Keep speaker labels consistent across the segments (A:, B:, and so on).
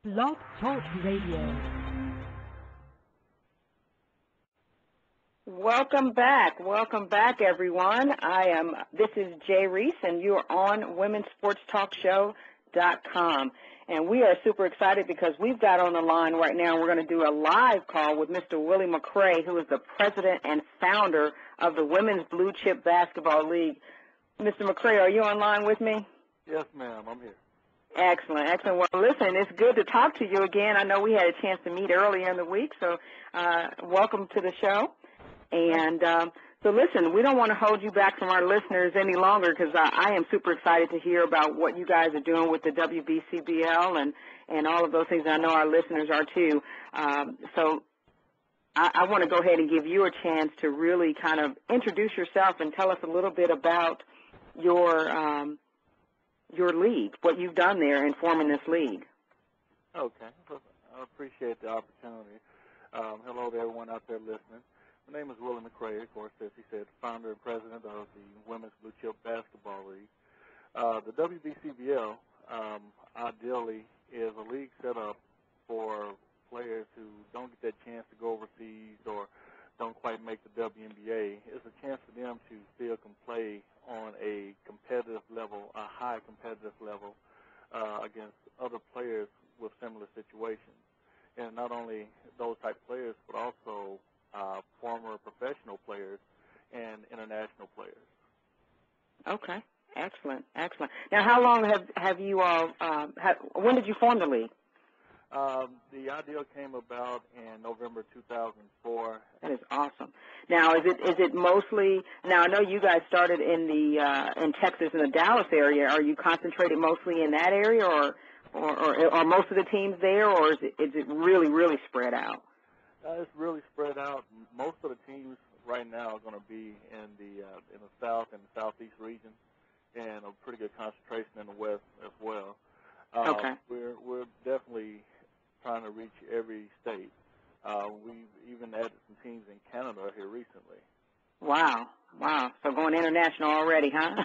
A: Blog Talk Radio.
B: Welcome back, everyone. This is Jay Reese, and you're on WomenSportsTalkShow.com. And we are super excited because we've got on the line right now, we're going to do a live call with Mr. Willie McCray, who is the president and founder of the Women's Blue Chip Basketball League. Mr. McCray, are you online with me?
C: Yes, ma'am. I'm here.
B: Excellent, excellent. Well, listen, it's good to talk to you again. I know we had a chance to meet earlier in the week, so welcome to the show. And so listen, we don't want to hold you back from our listeners any longer because I am super excited to hear about what you guys are doing with the WBCBL and all of those things. I know our listeners are too. So I want to go ahead and give you a chance to really kind of introduce yourself and tell us a little bit about your league, what you've done there in forming this league.
C: Okay. I appreciate the opportunity. Hello to everyone out there listening. My name is Willie McCray, of course, as he said, founder and president of the Women's Blue Chip Basketball League. The WBCBL, ideally, is a league set up for players who don't get that chance to go overseas or don't quite make the WNBA. It's a chance for them to still can play on a competitive level, a high competitive level, against other players with similar situations. And not only those type players, but also former professional players and international players.
B: Okay, excellent, excellent. Now, how long have you all? When did you form the league?
C: The idea came about in November 2004.
B: That is awesome. Now, is it mostly? Now, I know you guys started in Texas in the Dallas area. Are you concentrated mostly in that area, or are most of the teams there, or is it really spread out?
C: It's really spread out. Most of the teams right now are going to be in the south and the southeast region, and a pretty good concentration in the west as well.
B: Okay.
C: We're definitely trying to reach every state. We've even added some teams in Canada here recently.
B: Wow. So going international already, huh?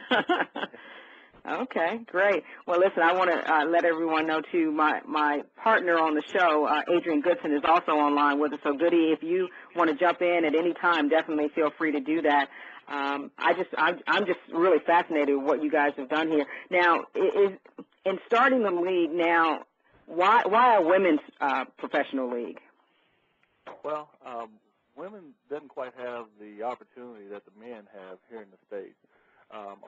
B: Okay, great. Well, listen, I want to let everyone know, too, my partner on the show, Adrian Goodson, is also online with us. So, Goody, if you want to jump in at any time, definitely feel free to do that. I'm just really fascinated with what you guys have done here. Now, in starting the league now, why a women's professional league?
C: Well, women didn't quite have the opportunity that the men have here in the States.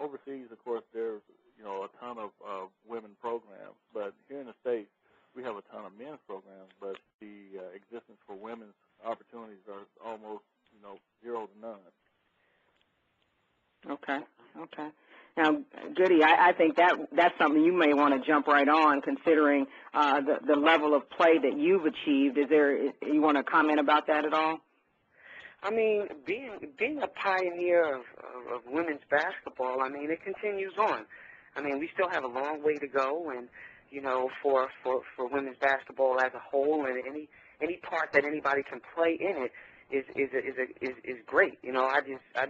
C: Overseas, of course, there's a ton of women programs, but here in the States, we have a ton of men's programs, but the existence for women's opportunities are almost, 0 to none.
B: Okay. Now, Goody, I think that's something you may want to jump right on, considering the level of play that you've achieved. You want to comment about that at all?
D: I mean, being a pioneer of women's basketball, I mean, it continues on. I mean, we still have a long way to go, and for women's basketball as a whole, and any part that anybody can play in it is great. I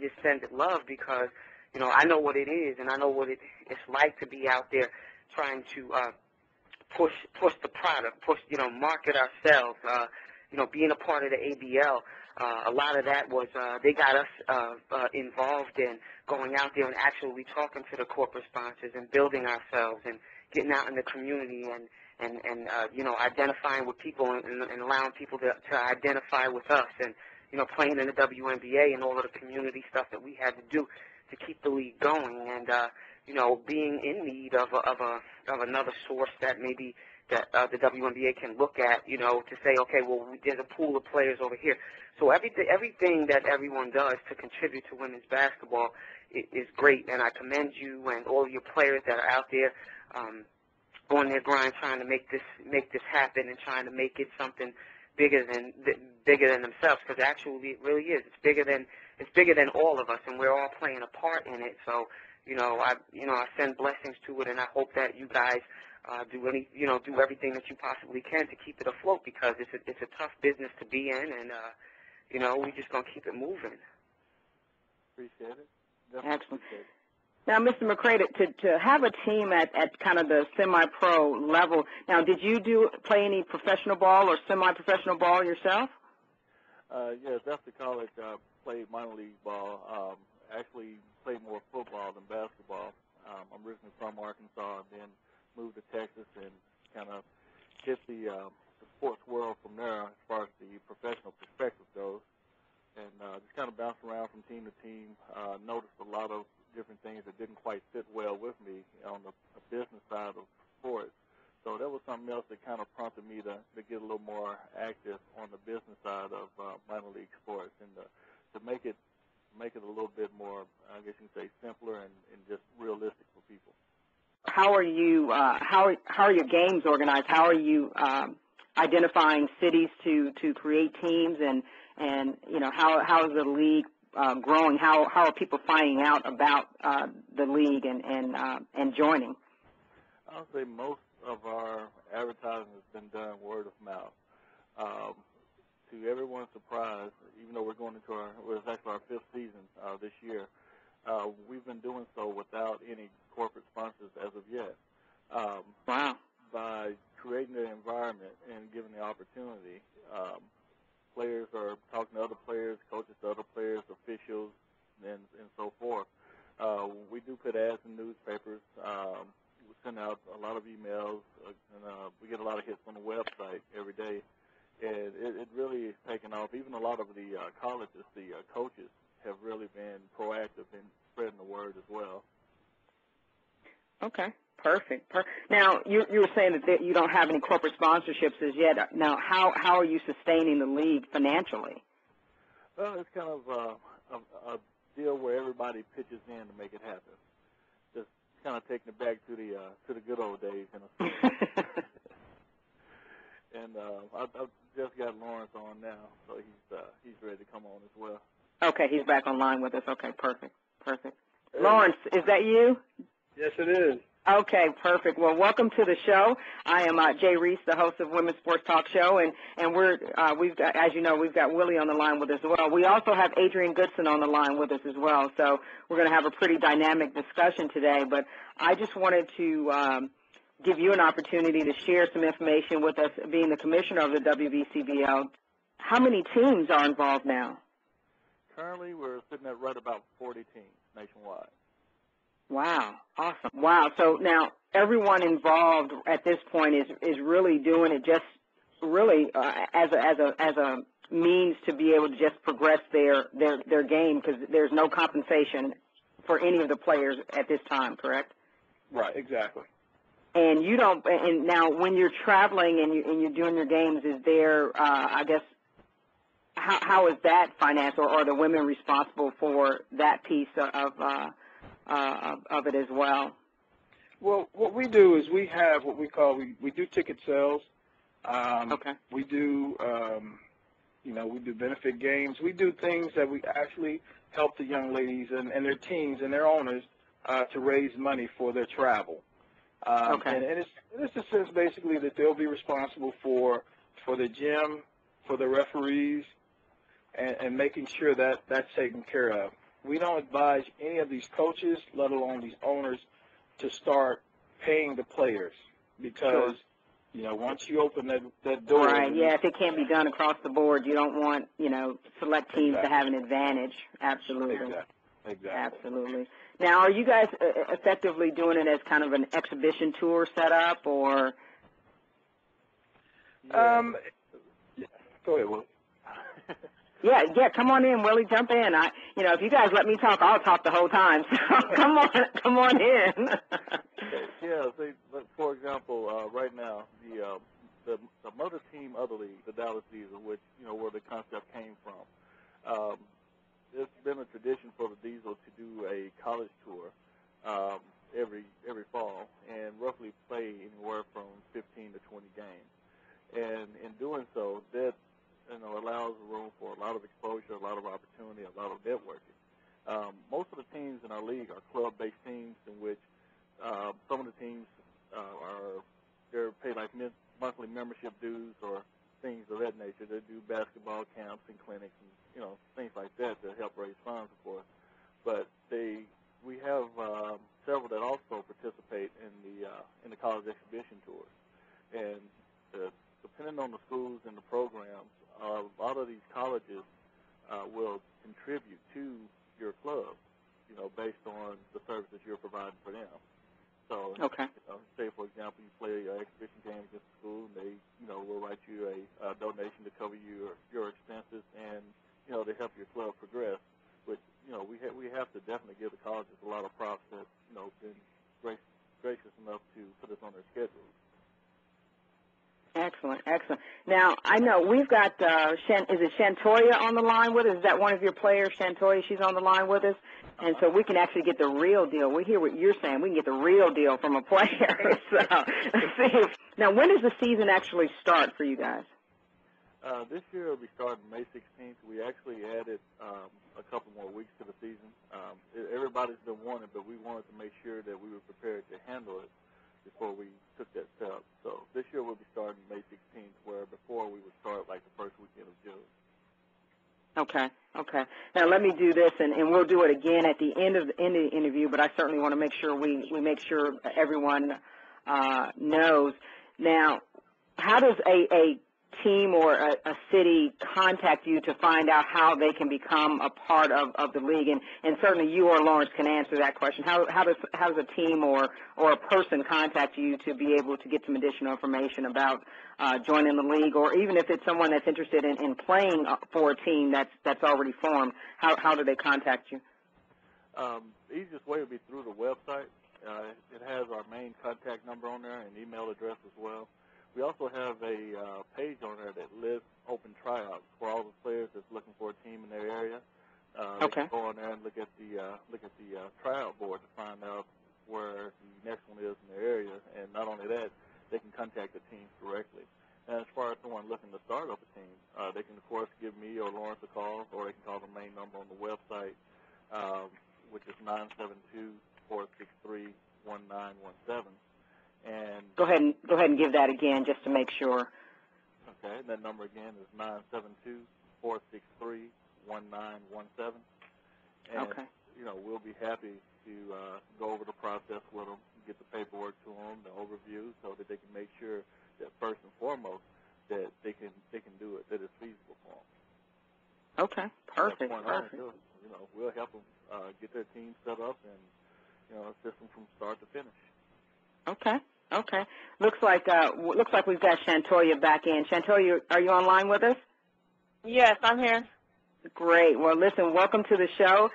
D: just send it love because I know what it is, and I know what it's like to be out there trying to push the product, market ourselves. Being a part of the ABL. A lot of that was they got us involved in going out there and actually talking to the corporate sponsors and building ourselves and getting out in the community and identifying with people and allowing people to identify with us and playing in the WNBA and all of the community stuff that we had to do to keep the league going and being in need of another source that maybe that the WNBA can look at, to say, okay, well, there's a pool of players over here. So everything that everyone does to contribute to women's basketball is great, and I commend you and all of your players that are out there on their grind trying to make this happen and trying to make it something bigger than themselves, because actually it really is. It's bigger than all of us, and we're all playing a part in it. So I send blessings to it, and I hope that you guys do everything that you possibly can to keep it afloat, because it's a tough business to be in, and we just gonna keep it moving.
C: Appreciate it. Definitely
B: Excellent.
C: Appreciate it.
B: Now, Mr. McCray, to have a team at kind of the semi-pro level, now, did you play any professional ball or semi-professional ball yourself?
C: Yes, after college, I played minor league ball. Actually played more football than basketball. I'm originally from Arkansas and then moved to Texas and kind of hit the sports world from there as far as the professional perspective goes. And just kind of bounced around from team to team, noticed a lot of different things that didn't quite fit well with me on the business side of sports. So that was something else that kind of prompted me to get a little more active on the business side of minor league sports and to make it a little bit more, I guess you can say, simpler and just realistic for people.
B: How are you? How are your games organized? How are you identifying cities to create teams and you know how is the league growing? How are people finding out about the league and joining?
C: I'll say most of our advertising has been done word of mouth. To everyone's surprise, even though we're going into it's actually our 5th season this year, we've been doing so without any corporate sponsors as of yet.
B: Wow.
C: By creating the environment and giving the opportunity, players are talking to other players, coaches to other players, officials, and so forth. We do put ads in newspapers. We send out a lot of emails, and we get a lot of hits on the website every day. And it really is taken off. Even a lot of the colleges, the coaches have really been proactive in spreading the word as well.
B: Okay, perfect. Now, you were saying that you don't have any corporate sponsorships as yet. Now, how are you sustaining the league financially?
C: Well, it's kind of a deal where everybody pitches in to make it happen. Just kind of taking it back to the good old days, in a sense. And I've just got Lawrence on now, so he's ready to come on as well.
B: Okay, he's back online with us. Okay, perfect. Hey. Lawrence, is that you?
E: Yes, it is.
B: Okay, perfect. Well, welcome to the show. I am Jay Reese, the host of Women's Sports Talk Show, and we've got, as you know, we've got Willie on the line with us as well. We also have Adrian Goodson on the line with us as well, so we're going to have a pretty dynamic discussion today. But I just wanted to give you an opportunity to share some information with us, being the commissioner of the WBCBL. How many teams are involved now?
C: Currently, we're sitting at right about 40 teams nationwide.
B: Wow, awesome. Wow, so now everyone involved at this point is really doing it just really as a means to be able to just progress their game, because there's no compensation for any of the players at this time, correct?
E: Right, exactly.
B: And you don't. And now, when you're traveling and you're doing your games, is there? I guess how is that financed, or are the women responsible for that piece of it as well?
E: Well, what we do is we have what we call we do ticket sales.
B: Okay.
E: We do we do benefit games. We do things that we actually help the young ladies and their teams and their owners to raise money for their travel.
B: Okay.
E: And it's a sense basically that they'll be responsible for the gym, for the referees, and making sure that that's taken care of. We don't advise any of these coaches, let alone these owners, to start paying the players because, once you open that door.
B: Right, yeah, if it can't be done across the board, you don't want, select teams to have an advantage. Absolutely.
E: Exactly.
B: Absolutely. Now, are you guys effectively doing it as kind of an exhibition tour setup, or?
E: Yeah. Go ahead, Will.
B: Yeah, come on in, Willie, jump in. If you guys let me talk, I'll talk the whole time. So come on in.
C: Yeah, for example, right now, the mother team of the league, the Dallas Diesel, which, where the concept came from, it's been a tradition for the Diesel to do a college tour every fall and roughly play anywhere from 15 to 20 games. And in doing so, that allows room for a lot of exposure, a lot of opportunity, a lot of networking. Most of the teams in our league are club-based teams in which some of the teams they're paid like monthly membership dues or things of that nature. They do basketball camps and clinics and things like that to help raise funds, of course. But they we have several that also participate in the college exhibition tours, and depending on the schools and the programs, a lot of these colleges will contribute to your club, based on the services you're providing for them. So,
B: okay.
C: Say for example, you play an exhibition game against the school, and they, will write you a donation to cover your expenses, and to help your club progress. Which we have to definitely give the colleges a lot of props that been gracious enough to put us on their schedule.
B: Excellent, excellent. Now, I know we've got, is it Chantoya on the line with us? Is that one of your players, Chantoya? She's on the line with us? And so we can actually get the real deal. We hear what you're saying. We can get the real deal from a player. So let's see. Now, when does the season actually start for you guys?
C: This year will be starting May 16th. We actually added a couple more weeks to the season. Everybody's been wanting, but we wanted to make sure that we were prepared to handle it before we took that step. So this year we'll be starting May 16th, where before we would start like the first weekend of June.
B: Okay, okay. Now let me do this, and we'll do it again at the end of the interview, but I certainly want to make sure we make sure everyone knows. Now, how does a team or a city contact you to find out how they can become a part of the league? And certainly you or Lawrence can answer that question. How does a team or a person contact you to be able to get some additional information about joining the league, or even if it's someone that's interested in playing for a team that's already formed, how do they contact you?
C: The easiest way would be through the website. It has our main contact number on there and email address as well. We also have a page on there that lists open tryouts for all the players that's looking for a team in their area. They can go on there and look at the tryout board to find out where the next one is in their area. And not only that, they can contact the teams directly. And as far as someone looking to start up a team, they can of course give me or Lawrence a call, or they can call the main number on the website, which is 972-463-1917. And
B: go ahead and give that again just to make sure.
C: Okay, that number again is 972-463-1917. And we'll be happy to go over the process with them, get the paperwork to them, the overview, so that they can make sure that first and foremost that they can do it, that it's feasible for them.
B: Okay, perfect.
C: Perfect. We'll help them get their team set up and assist them from start to finish.
B: Okay. Okay. Looks like we've got Chantoya back in. Chantoya, are you online with us?
F: Yes, I'm here.
B: Great. Well, listen, welcome to the show.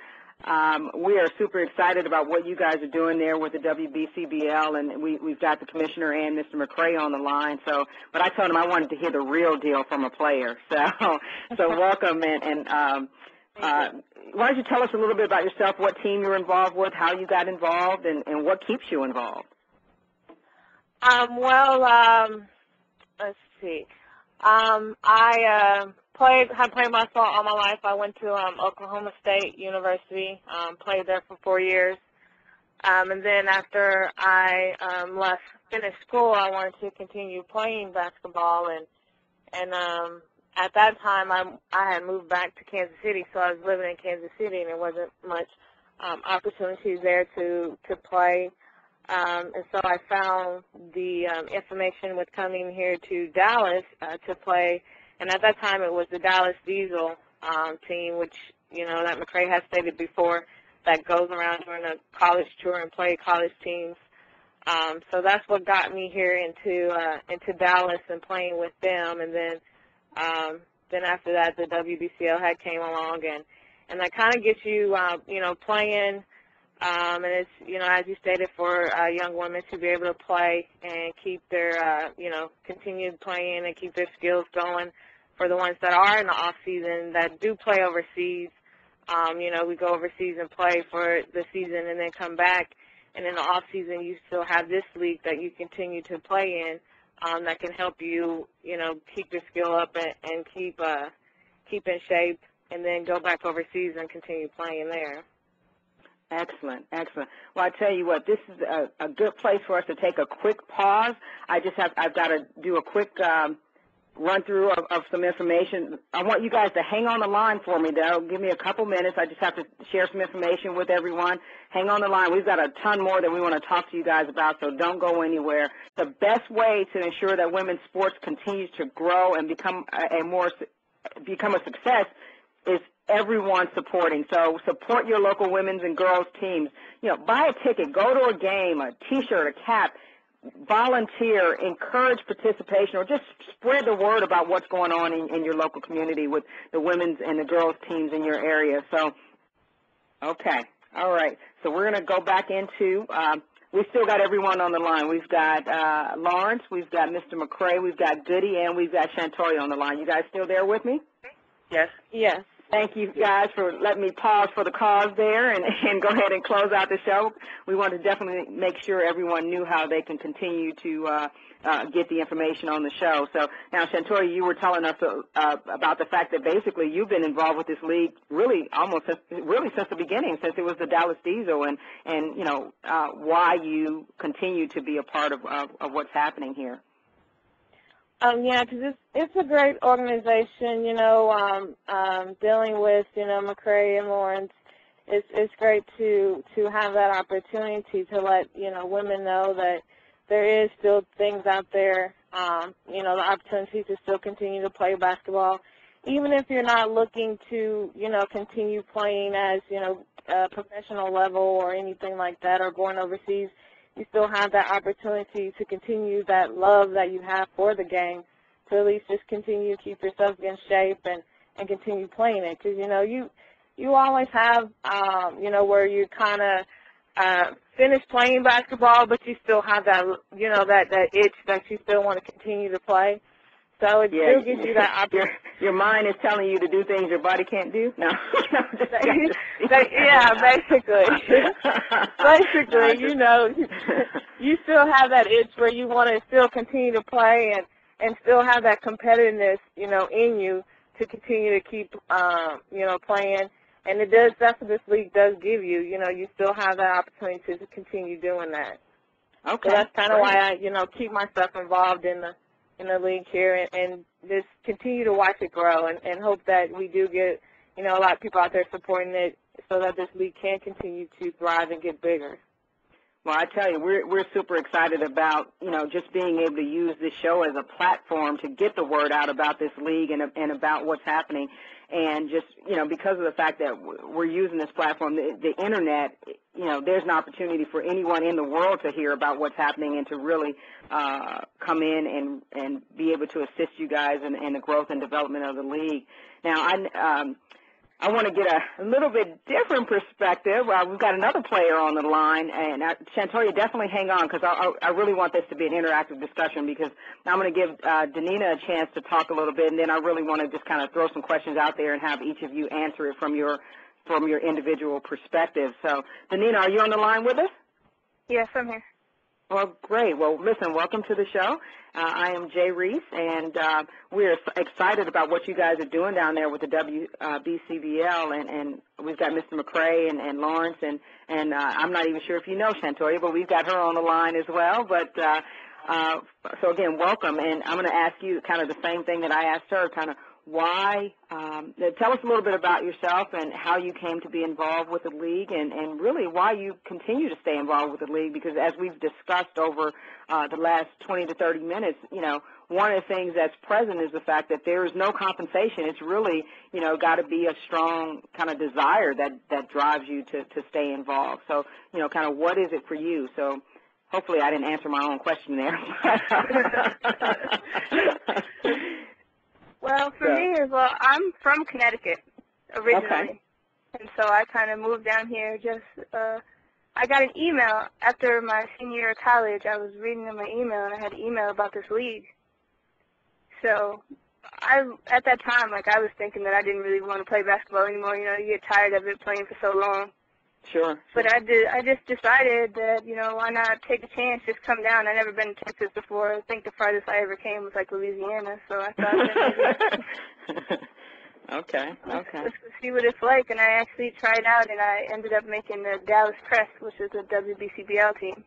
B: We are super excited about what you guys are doing there with the WBCBL, and we've got the commissioner and Mr. McCray on the line. So, but I told him I wanted to hear the real deal from a player. So welcome, and why don't you tell us a little bit about yourself, what team you're involved with, how you got involved, and what keeps you involved?
F: Let's see. I have played basketball all my life. I went to Oklahoma State University, played there for 4 years. And then after I finished school, I wanted to continue playing basketball. And at that time, I had moved back to Kansas City, so I was living in Kansas City, and there wasn't much opportunities there to play. And so I found the information with coming here to Dallas to play, and at that time it was the Dallas Diesel team, which, that McCray has stated before, that goes around during a college tour and play college teams. So that's what got me here into Dallas and playing with them, and then after that the WBCL had came along, and that kind of gets you, playing. And it's, as you stated, for young women to be able to play and keep their, continue playing and keep their skills going. For the ones that are in the off season that do play overseas, we go overseas and play for the season and then come back. And in the off season, you still have this league that you continue to play in that can help you, keep your skill up and keep in shape, and then go back overseas and continue playing there.
B: Excellent, excellent. Well, I tell you what, this is a good place for us to take a quick pause. I've got to do a quick run through of some information. I want you guys to hang on the line for me, though. Give me a couple minutes. I just have to share some information with everyone. Hang on the line. We've got a ton more that we want to talk to you guys about, so don't go anywhere. The best way to ensure that women's sports continues to grow and become a success is everyone supporting. So support your local women's and girls teams. You know, buy a ticket, go to a game, a T-shirt, a cap, volunteer, encourage participation, or just spread the word about what's going on in your local community with the women's and the girls teams in your area. So, okay, all right. So we're going to go back into, we've still got everyone on the line. We've got Lawrence, we've got Mr. McCray, we've got Goody, and we've got Chantoya on the line. You guys still there with me?
D: Yes.
F: Yes.
B: Thank you guys for letting me pause for the cause there and go ahead and close out the show. We want to definitely make sure everyone knew how they can continue to get the information on the show. So now, Chantoya, you were telling us about the fact that basically you've been involved with this league really since the beginning, since it was the Dallas Diesel, and you know why you continue to be a part of what's happening here.
F: Yeah, because it's a great organization, you know, dealing with, you know, McCray and Lawrence. It's great to have that opportunity to let, you know, women know that there is still things out there, you know, the opportunity to still continue to play basketball, even if you're not looking to, you know, continue playing as, you know, a professional level or anything like that, or going overseas. You still have that opportunity to continue that love that you have for the game, to at least just continue to keep yourself in shape and continue playing it. Because, you know, you always have, you know, where you kind of finish playing basketball, but you still have that, you know, that itch that you still want to continue to play. So it still gives you that opportunity.
B: Your mind is telling you to do things your body can't do? No.
F: Yeah, basically. Basically, you know, you still have that itch where you want to still continue to play and still have that competitiveness, you know, in you to continue to keep, you know, playing. And that's what this league does give you. You know, you still have that opportunity to continue doing that.
B: Okay.
F: So that's kind of why I, you know, keep myself involved in the league here and just continue to watch it grow and hope that we do get, you know, a lot of people out there supporting it so that this league can continue to thrive and get bigger.
B: Well, I tell you, we're super excited about, you know, just being able to use this show as a platform to get the word out about this league and about what's happening. And just, you know, because of the fact that we're using this platform, the Internet, you know, there's an opportunity for anyone in the world to hear about what's happening and to really come in and be able to assist you guys in the growth and development of the league. Now, I want to get a little bit different perspective. We've got another player on the line, and Chantoya, definitely hang on because I really want this to be an interactive discussion because I'm going to give Deneva a chance to talk a little bit, and then I really want to just kind of throw some questions out there and have each of you answer it from your individual perspective. So, Deneva, are you on the line with us?
G: Yes, I'm here.
B: Well, great. Well, listen, welcome to the show. I am Jay Reese, and we're excited about what you guys are doing down there with the WBCBL, and we've got Mr. McCray and Lawrence, and I'm not even sure if you know Chantoya, but we've got her on the line as well. But so, again, welcome, and I'm going to ask you kind of the same thing that I asked her, kind of why, tell us a little bit about yourself and how you came to be involved with the league and really why you continue to stay involved with the league because as we've discussed over the last 20 to 30 minutes, you know, one of the things that's present is the fact that there is no compensation. It's really, you know, got to be a strong kind of desire that drives you to stay involved. So, you know, kind of what is it for you? So hopefully I didn't answer my own question there.
G: Well, for me as well, I'm from Connecticut originally,
B: okay.
G: And so I kind of moved down here. I got an email after my senior year of college. I was reading in my email, and I had an email about this league. So at that time, like I was thinking that I didn't really want to play basketball anymore. You know, you get tired of it playing for so long.
B: Sure.
G: But I just decided that, you know, why not take a chance, just come down. I've never been to Texas before. I think the farthest I ever came was like Louisiana, so I thought that maybe
B: Okay.
G: let's see what it's like. And I actually tried out, and I ended up making the Dallas Press, which is a WBCBL team.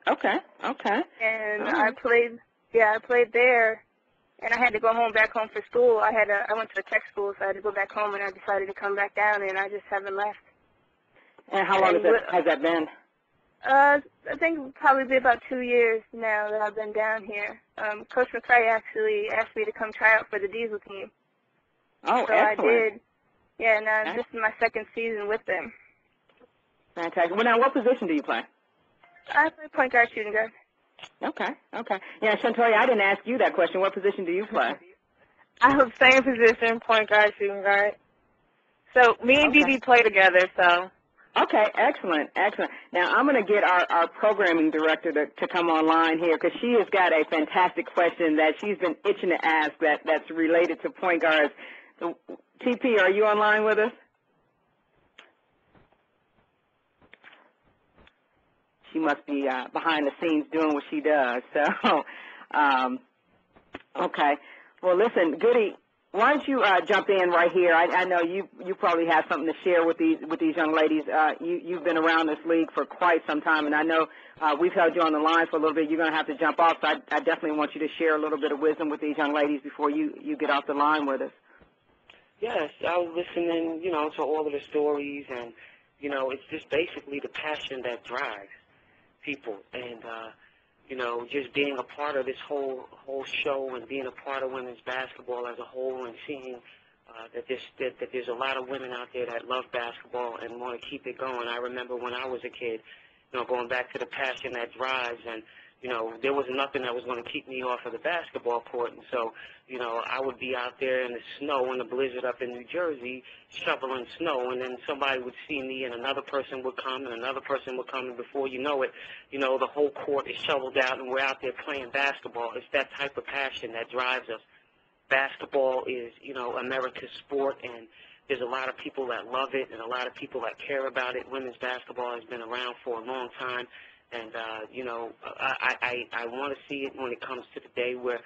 B: Okay.
G: And
B: I
G: played there, and I had to go back home for school. I went to a tech school, so I had to go back home, and I decided to come back down, and I just haven't left.
B: And how long has that been?
G: I think it'll probably be about 2 years now that I've been down here. Coach McCray actually asked me to come try out for the Diesel team.
B: Oh,
G: so
B: excellent.
G: I did. Yeah, and this is my second season with them.
B: Fantastic. Well, now, what position do you play?
G: I play point guard, shooting guard.
B: Okay. Yeah, Chantoya, I didn't ask you that question. What position do you play?
F: I have the same position, point guard, shooting guard. So me and DB play together, so.
B: Okay, excellent. Now, I'm going to get our programming director to come online here because she has got a fantastic question that she's been itching to ask that's related to point guards. So, TP, are you online with us? She must be behind the scenes doing what she does. So, okay. Well, listen, Goody, why don't you jump in right here? I know you probably have something to share with these young ladies. You've been around this league for quite some time, and I know we've held you on the line for a little bit. You're going to have to jump off, so I definitely want you to share a little bit of wisdom with these young ladies before you get off the line with us.
D: Yes, I was listening, to all of the stories, and, it's just basically the passion that drives people, and, just being a part of this whole show and being a part of women's basketball as a whole and seeing that there's a lot of women out there that love basketball and want to keep it going. I remember when I was a kid, going back to the passion that drives, and, there was nothing that was going to keep me off of the basketball court, and so, I would be out there in the snow and the blizzard up in New Jersey shoveling snow, and then somebody would see me and another person would come and another person would come, and before you know it, the whole court is shoveled out and we're out there playing basketball. It's that type of passion that drives us. Basketball is, America's sport, and there's a lot of people that love it and a lot of people that care about it. Women's basketball has been around for a long time, and, I want to see it when it comes to the day where,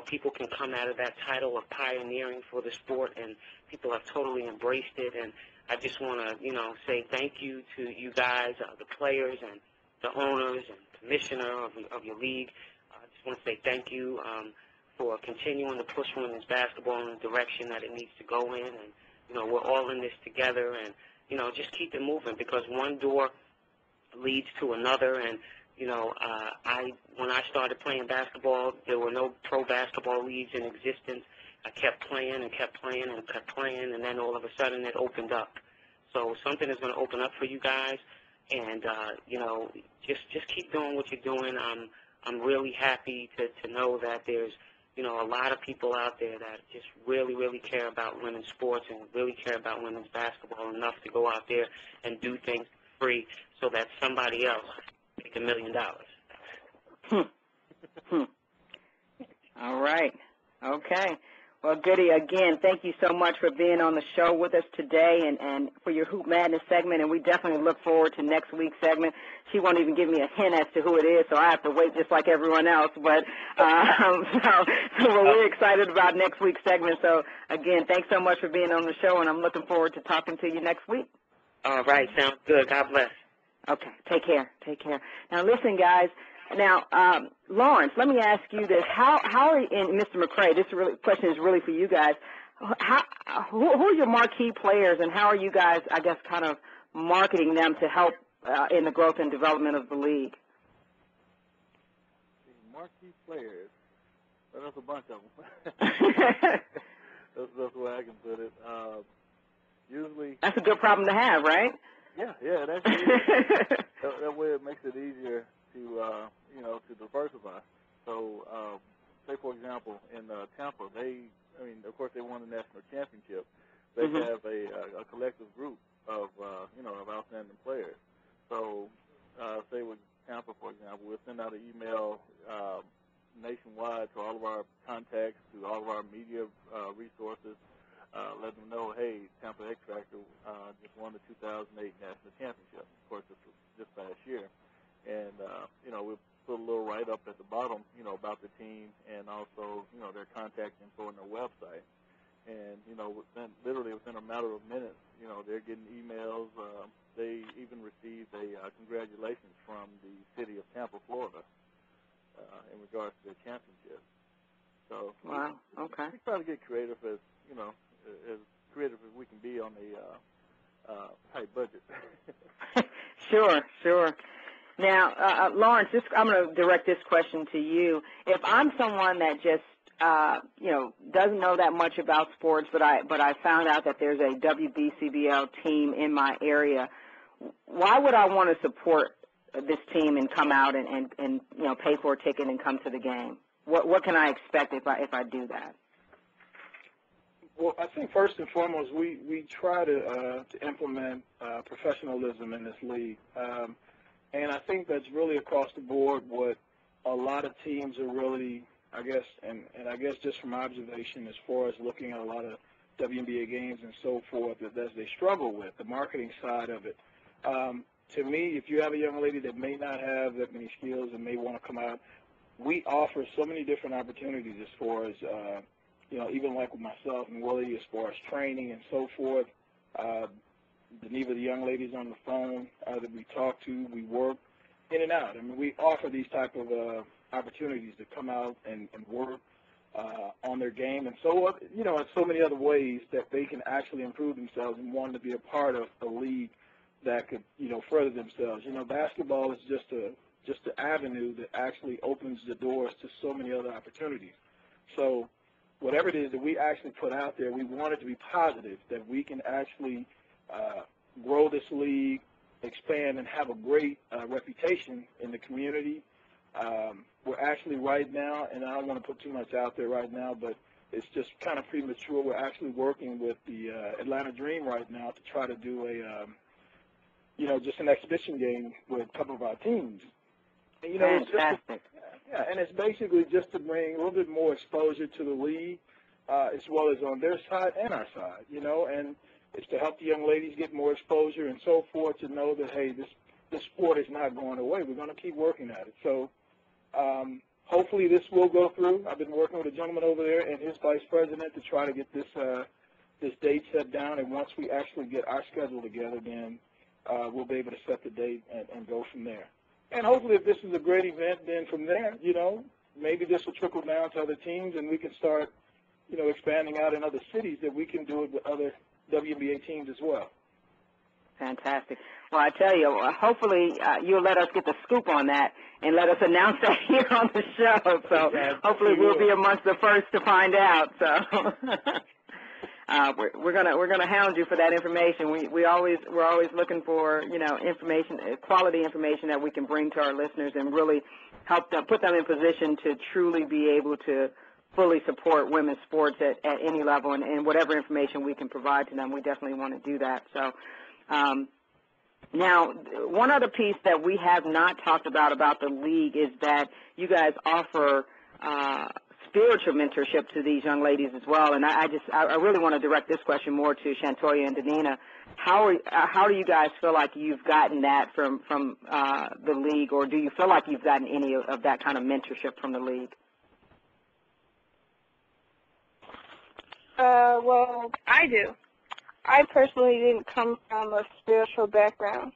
D: people can come out of that title of pioneering for the sport, and people have totally embraced it. And I just want to, say thank you to you guys, the players and the owners and commissioner of your league. I just want to say thank you for continuing to push women's basketball in the direction that it needs to go in. And, we're all in this together, and, just keep it moving, because one door leads to another. And when I started playing basketball, there were no pro basketball leagues in existence. I kept playing and kept playing and kept playing, and then all of a sudden it opened up. So something is going to open up for you guys, and just keep doing what you're doing. I'm really happy to know that there's a lot of people out there that just really, really care about women's sports and really care about women's basketball enough to go out there and do things free so that somebody else make $1 million.
B: All right. Okay. Well, Goody, again, thank you so much for being on the show with us today and for your Hoop Madness segment, and we definitely look forward to next week's segment. She won't even give me a hint as to who it is, so I have to wait just like everyone else. But so we're really excited about next week's segment. So, again, thanks so much for being on the show, and I'm looking forward to talking to you next week.
D: All right. Sounds good. God bless.
B: Okay. Take care. Now, listen, guys. Now, Lawrence, let me ask you this. How are you, and Mr. McCray, this question is really for you guys. Who are your marquee players, and how are you guys, I guess, kind of marketing them to help in the growth and development of the league?
C: The marquee players, well, there's a bunch of them. That's the way I can put it. Usually, that's
B: a good problem to have, right?
C: Yeah, that's that way it makes it easier to to diversify. So, say for example, in Tampa, of course, they won the national championship. They have a collective group of of outstanding players. So, say with Tampa, for example, we'll send out an email nationwide to all of our contacts, to all of our media resources. Let them know, hey, Tampa X Factor just won the 2008 national championship. Of course, this was just last year. And, we'll put a little write-up at the bottom, about the team and also, their contact info on their website. And, literally within a matter of minutes, they're getting emails. They even received a congratulations from the city of Tampa, Florida, in regards to their championship. So So
B: wow, okay.
C: we try to get creative as as creative as we can be on a tight budget.
B: Sure. Now, Lawrence, I'm going to direct this question to you. If I'm someone that just doesn't know that much about sports, but I found out that there's a WBCBL team in my area, why would I want to support this team and come out and pay for a ticket and come to the game? What can I expect if I do that?
E: Well, I think first and foremost, we try to implement professionalism in this league, and I think that's really across the board what a lot of teams are really, I guess, and I guess just from observation as far as looking at a lot of WNBA games and so forth, that they struggle with the marketing side of it. To me, if you have a young lady that may not have that many skills and may want to come out, we offer so many different opportunities as far as even like with myself and Willie, as far as training and so forth. Deneva, the young ladies on the phone that we talk to, we work in and out. I mean, we offer these type of opportunities to come out and work on their game, and so in so many other ways that they can actually improve themselves and want to be a part of a league that could further themselves. Basketball is just an avenue that actually opens the doors to so many other opportunities. So whatever it is that we actually put out there, we want it to be positive, that we can actually grow this league, expand, and have a great reputation in the community. We're actually right now, and I don't want to put too much out there right now, but it's just kind of premature. We're actually working with the Atlanta Dream right now to try to do just an exhibition game with a couple of our teams. And,
B: Fantastic.
E: And it's basically just to bring a little bit more exposure to the league, as well as on their side and our side, and it's to help the young ladies get more exposure and so forth, to know that, hey, this sport is not going away. We're going to keep working at it. So hopefully this will go through. I've been working with a gentleman over there and his vice president to try to get this date set down, and once we actually get our schedule together, then we'll be able to set the date and go from there. And hopefully if this is a great event, then from there, maybe this will trickle down to other teams and we can start, expanding out in other cities, that we can do it with other WNBA teams as well.
B: Fantastic. Well, I tell you, hopefully you'll let us get the scoop on that and let us announce that here on the show. So hopefully we'll be amongst the first to find out. So we're gonna hound you for that information. We're always looking for information, quality information that we can bring to our listeners and really help them, put them in position to truly be able to fully support women's sports at any level, and whatever information we can provide to them, we definitely want to do that. So now, one other piece that we have not talked about the league is that you guys offer spiritual mentorship to these young ladies as well. And I really want to direct this question more to Chantoya and Deneva. How do you guys feel like you've gotten that from the league, or do you feel like you've gotten any of that kind of mentorship from the league?
G: Well, I do. I personally didn't come from a spiritual background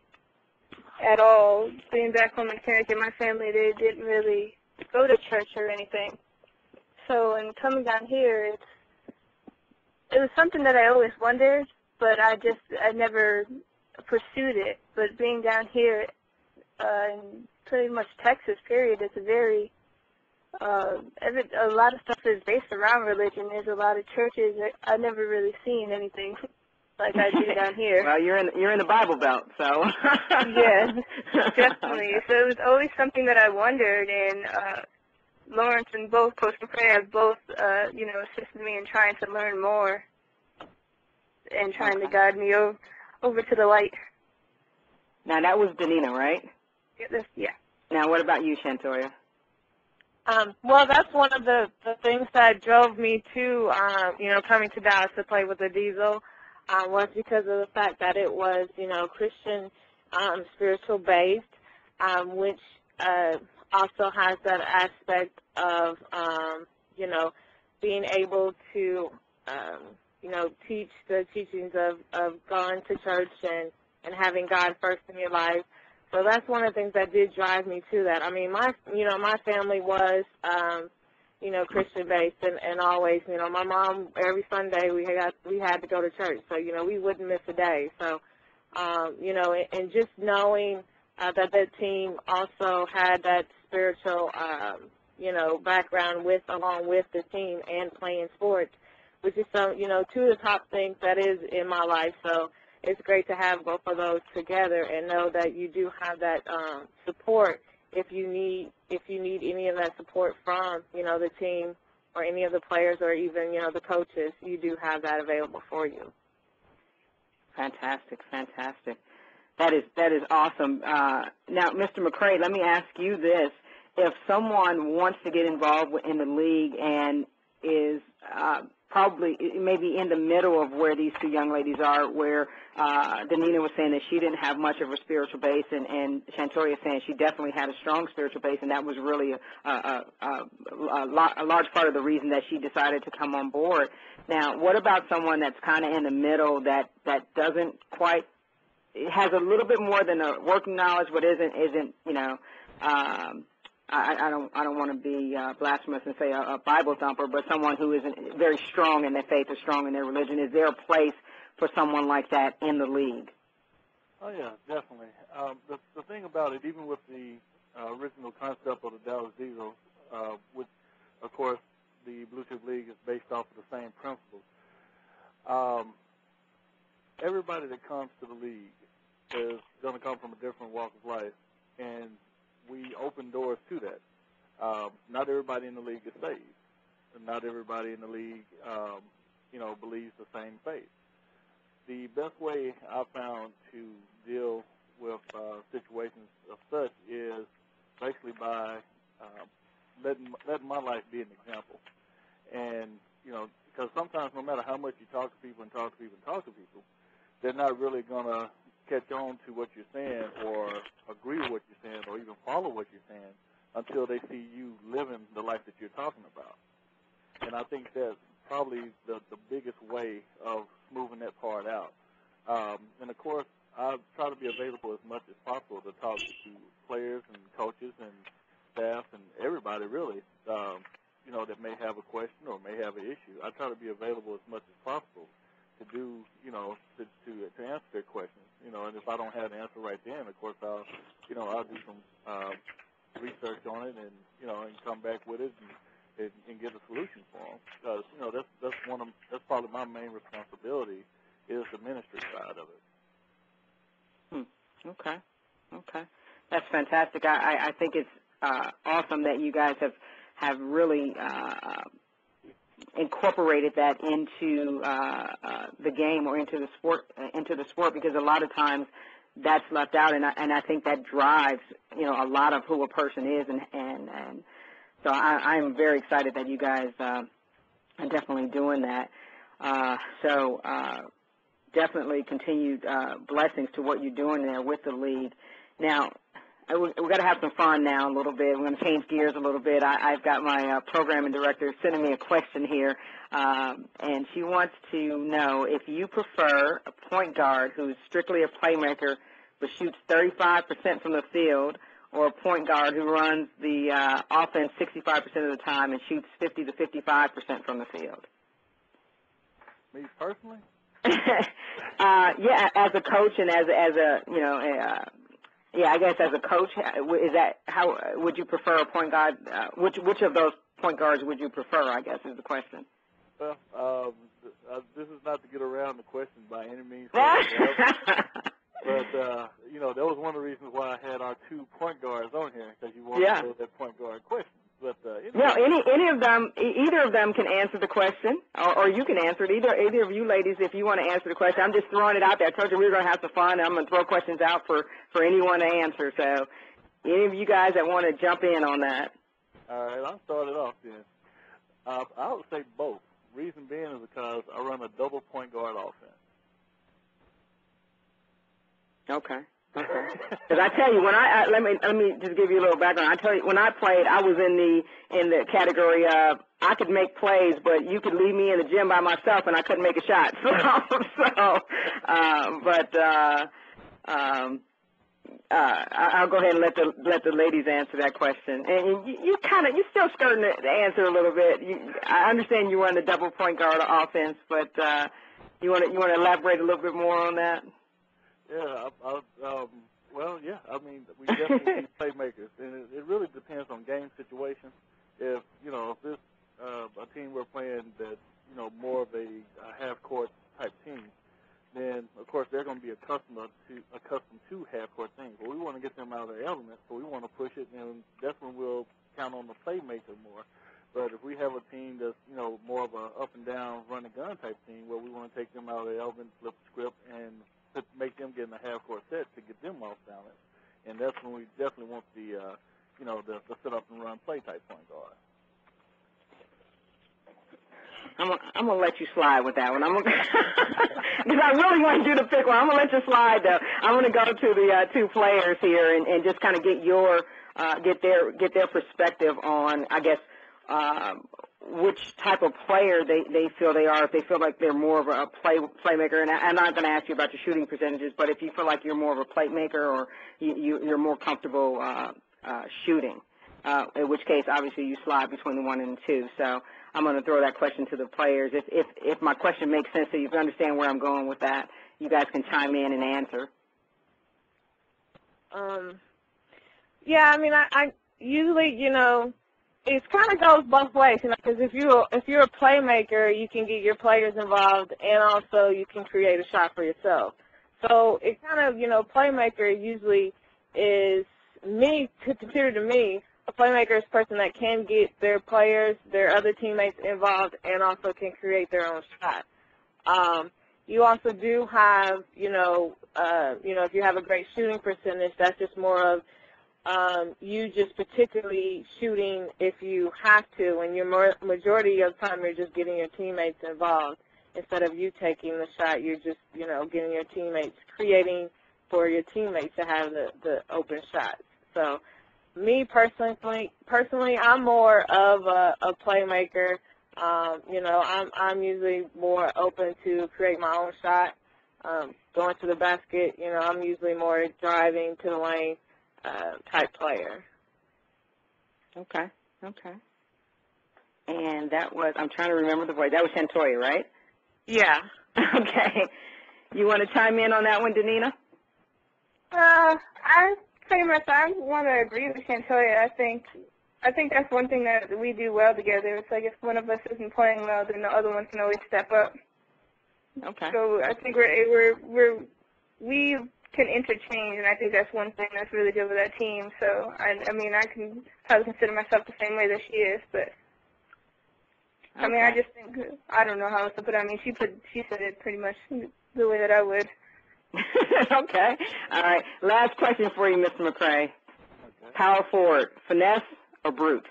G: at all. Being back home in Connecticut, my family, they didn't really go to church or anything. So in coming down here, it was something that I always wondered, but I never pursued it. But being down here in pretty much Texas, period, it's a very a lot of stuff is based around religion. There's a lot of churches. I've never really seen anything like I do down here.
B: Well, you're in the Bible Belt, so.
G: Yes, definitely. So it was always something that I wondered, and Lawrence and both Coach McCray have both, assisted me in trying to learn more and trying to guide me over to the light.
B: Now, that was Deneva, right?
G: Yeah.
B: Now, what about you, Chantoya?
F: Well, that's one of the things that drove me to, coming to Dallas to play with the Diesel, was because of the fact that it was, Christian, spiritual based, which also has that aspect of, being able to, teach the teachings of going to church and having God first in your life. So that's one of the things that did drive me to that. I mean, my family was Christian-based, and always, my mom, every Sunday we had to go to church, so, we wouldn't miss a day. So, and just knowing that team also had that spiritual, background along with the team and playing sports, which is some, two of the top things that is in my life. So it's great to have both of those together and know that you do have that support if you need any of that support from, the team or any of the players or even, the coaches. You do have that available for you.
B: Fantastic, fantastic. That is awesome. Now, Mr. McCray, let me ask you this. If someone wants to get involved in the league and is probably maybe in the middle of where these two young ladies are, where Deneva was saying that she didn't have much of a spiritual base, and Chantoya saying she definitely had a strong spiritual base, and that was really a large part of the reason that she decided to come on board. Now, what about someone that's kind of in the middle that doesn't quite, has a little bit more than a working knowledge, but isn't I don't want to be blasphemous and say a Bible thumper, but someone who isn't very strong in their faith or strong in their religion. Is there a place for someone like that in the league?
C: Oh, yeah, definitely. The thing about it, even with the original concept of the Dallas Diesel, which, of course, the Blue Chip League is based off of the same principles, everybody that comes to the league is going to come from a different walk of life, and we open doors to that. Not everybody in the league is saved. Not everybody in the league, believes the same faith. The best way I've found to deal with situations of such is basically by letting my life be an example. And, because sometimes no matter how much you talk to people, they're not really going to catch on to what you're saying or agree with what you're saying or even follow what you're saying until they see you living the life that you're talking about. And I think that's probably the biggest way of smoothing that part out. And, of course, I try to be available as much as possible to talk to players and coaches and staff and everybody, really, that may have a question or may have an issue. I try to be available as much as possible to do, to answer their questions, and if I don't have an answer right then, of course, I'll do some research on it and, and come back with it and get a solution for them. Because, that's probably my main responsibility is the ministry side of it.
B: Okay. That's fantastic. I think it's awesome that you guys have really incorporated that into the game or into the sport, because a lot of times that's left out, and I think that drives a lot of who a person is, and so I'm very excited that you guys are definitely doing that. So definitely continued blessings to what you're doing there with the league. Now, we've got to have some fun now a little bit. We're going to change gears a little bit. I've got my programming director sending me a question here, and she wants to know if you prefer a point guard who's strictly a playmaker but shoots 35% from the field, or a point guard who runs the offense 65% of the time and shoots 50 to 55% from the field.
C: Me personally?
B: Yeah, as a coach and as a yeah, I guess as a coach, is that how would you prefer a point guard? Which of those point guards would you prefer, I guess, is the question.
C: Well, this is not to get around the question by any means. But, that was one of the reasons why I had our 2 point guards on here, because you wanted to know that point guard question. But,
B: any of them, either of them can answer the question, or you can answer it. Either of you ladies, if you want to answer the question. I'm just throwing it out there. I told you we were going to have some fun, and I'm going to throw questions out for anyone to answer. So any of you guys that want to jump in on that.
C: All right, I'll start it off then. I would say both. Reason being is because I run a double point guard offense.
B: Okay. Because I tell you, when let me just give you a little background. I tell you, when I played, I was in the category of I could make plays, but you could leave me in the gym by myself and I couldn't make a shot. I'll go ahead and let the ladies answer that question. And you're still skirting the answer a little bit. I understand you run the double point guard offense, but you want to elaborate a little bit more on that?
C: Yeah. Well, yeah. I mean, we definitely need playmakers, and it really depends on game situation. If this a team we're playing that more of a half court type team, then of course they're going to be accustomed to half court things. But we want to get them out of their element, so we want to push it, and that's when we'll count on the playmaker more. But if we have a team that's more of a up and down run and gun type team, where we want to take them out of their element, flip the script, and make them get in a half court set to get them off balance, and that's when we definitely want the the sit up and run play type point guard.
B: I'm gonna let you slide with that one. Because I really want you to pick one. I'm gonna let you slide though. I'm gonna go to the two players here and just kind of get their perspective on, I guess, which type of player they feel they are. If they feel like they're more of a playmaker, and I'm not going to ask you about your shooting percentages, but if you feel like you're more of a playmaker or you're more comfortable shooting, in which case obviously you slide between the 1 and the 2. So I'm going to throw that question to the players. If my question makes sense, so you can understand where I'm going with that, you guys can chime in and answer.
F: Yeah, I mean, I usually, it kind of goes both ways, because if you're a playmaker, you can get your players involved, and also you can create a shot for yourself. So it kind of, playmaker usually is considered to me, a playmaker is a person that can get their players, their other teammates involved, and also can create their own shot. You also do have, if you have a great shooting percentage, that's just more of you just particularly shooting if you have to, and your majority of the time you're just getting your teammates involved. Instead of you taking the shot, you're just, getting your teammates, creating for your teammates to have the open shots. So me personally, I'm more of a playmaker. I'm usually more open to create my own shot. Going to the basket, I'm usually more driving to the lane type player.
B: Okay. And that was, I'm trying to remember the voice, that was Chantoya, right?
F: Yeah.
B: Okay. You want to chime in on that one, Deneva?
G: I pretty much, I want to agree with Chantoya. I think that's one thing that we do well together. It's like if one of us isn't playing well, then the other one can always step up.
B: Okay.
G: So I think we can interchange, and I think that's one thing that's really good with that team. So, I mean, I can probably consider myself the same way that she is, but, okay. I mean, I just think, I don't know how else to put it. I mean, she said it pretty much the way that I would.
B: Okay. All right. Last question for you, Mr. McCray. Okay. Power forward, finesse or brute?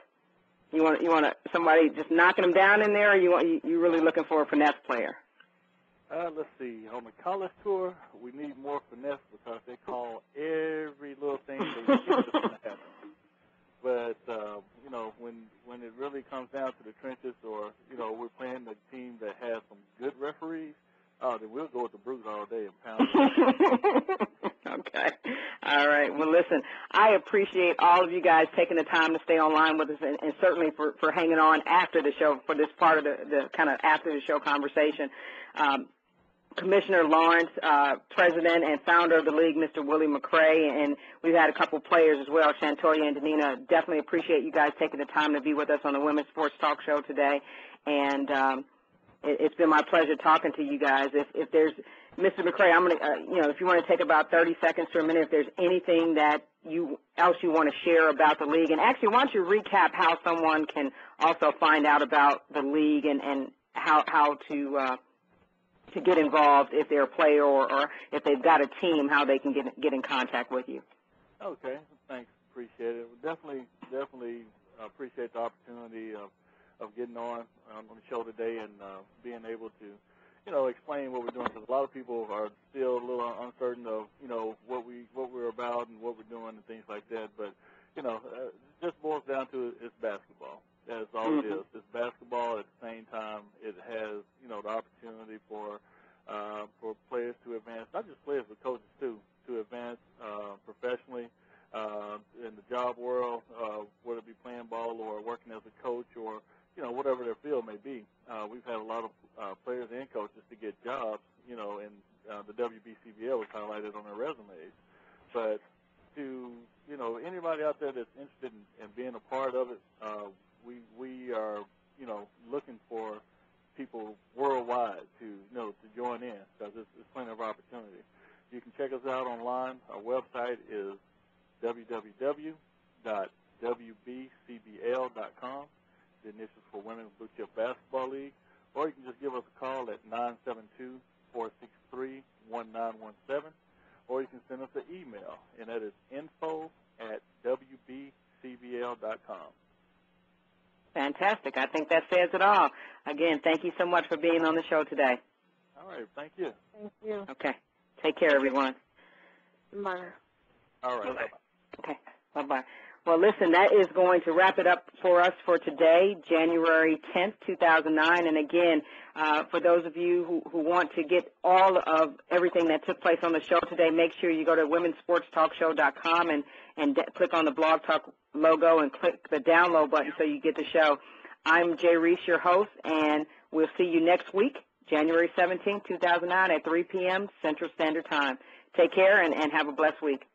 B: You want somebody just knocking them down in there, or you really looking for a finesse player?
C: Let's see. On the college tour, we need more finesse because they call every little thing they think is going to happen. But, when it really comes down to the trenches or, we're playing a team that has some good referees, then we'll go with the brute all day and pound it.
B: Okay. All right. Well, listen, I appreciate all of you guys taking the time to stay online with us and certainly for hanging on after the show for this part of the kind of after the show conversation. Commissioner Lawrence, president and founder of the league, Mr. Willie McCray, and we've had a couple players as well, Chantoya and Deneva. Definitely appreciate you guys taking the time to be with us on the Women's Sports Talk Show today. And it's been my pleasure talking to you guys. If there's, Mr. McCray, I'm going to, if you want to take about 30 seconds to a minute, if there's anything that else you want to share about the league. And actually, why don't you recap how someone can also find out about the league and how to get involved if they're a player or if they've got a team, how they can get in contact with you.
C: Okay, thanks. Appreciate it. Definitely appreciate the opportunity of getting on the show today and being able to, explain what we're doing, because a lot of people are still a little uncertain of, what we're about and what we're doing and things like that. But, it just boils down to it's basketball. That's all it is. It's basketball. At the same time, it has, the opportunity for players to advance, not just players, but coaches too, to advance professionally. me. We've had a lot of players and coaches to get jobs, you know, and the WBCBL was highlighted on their resumes. But to, you know, anybody out there that's interested in being a part of it, we are, you know, looking for people worldwide to, you know, to join in, because there's plenty of opportunity. You can check us out online. Our website is www.wbcbl.com, the initials for Women's Blue Chip Basketball League, or you can just give us a call at 972-463-1917, or you can send us an email, and that is info@wbcbl.com.
B: Fantastic. I think that says it all. Again, thank you so much for being on the show today.
C: All right. Thank you.
F: Thank you.
B: Okay. Take care, everyone.
F: Bye.
C: All right. Bye-bye.
B: Okay. Bye-bye. Well, listen, that is going to wrap it up for us for today, January 10th, 2009. And again, for those of you who want to get all of everything that took place on the show today, make sure you go to womensportstalkshow.com and click on the Blog Talk logo and click the download button so you get the show. I'm Jay Reese, your host, and we'll see you next week, January 17th, 2009 at 3 p.m. Central Standard Time. Take care and have a blessed week.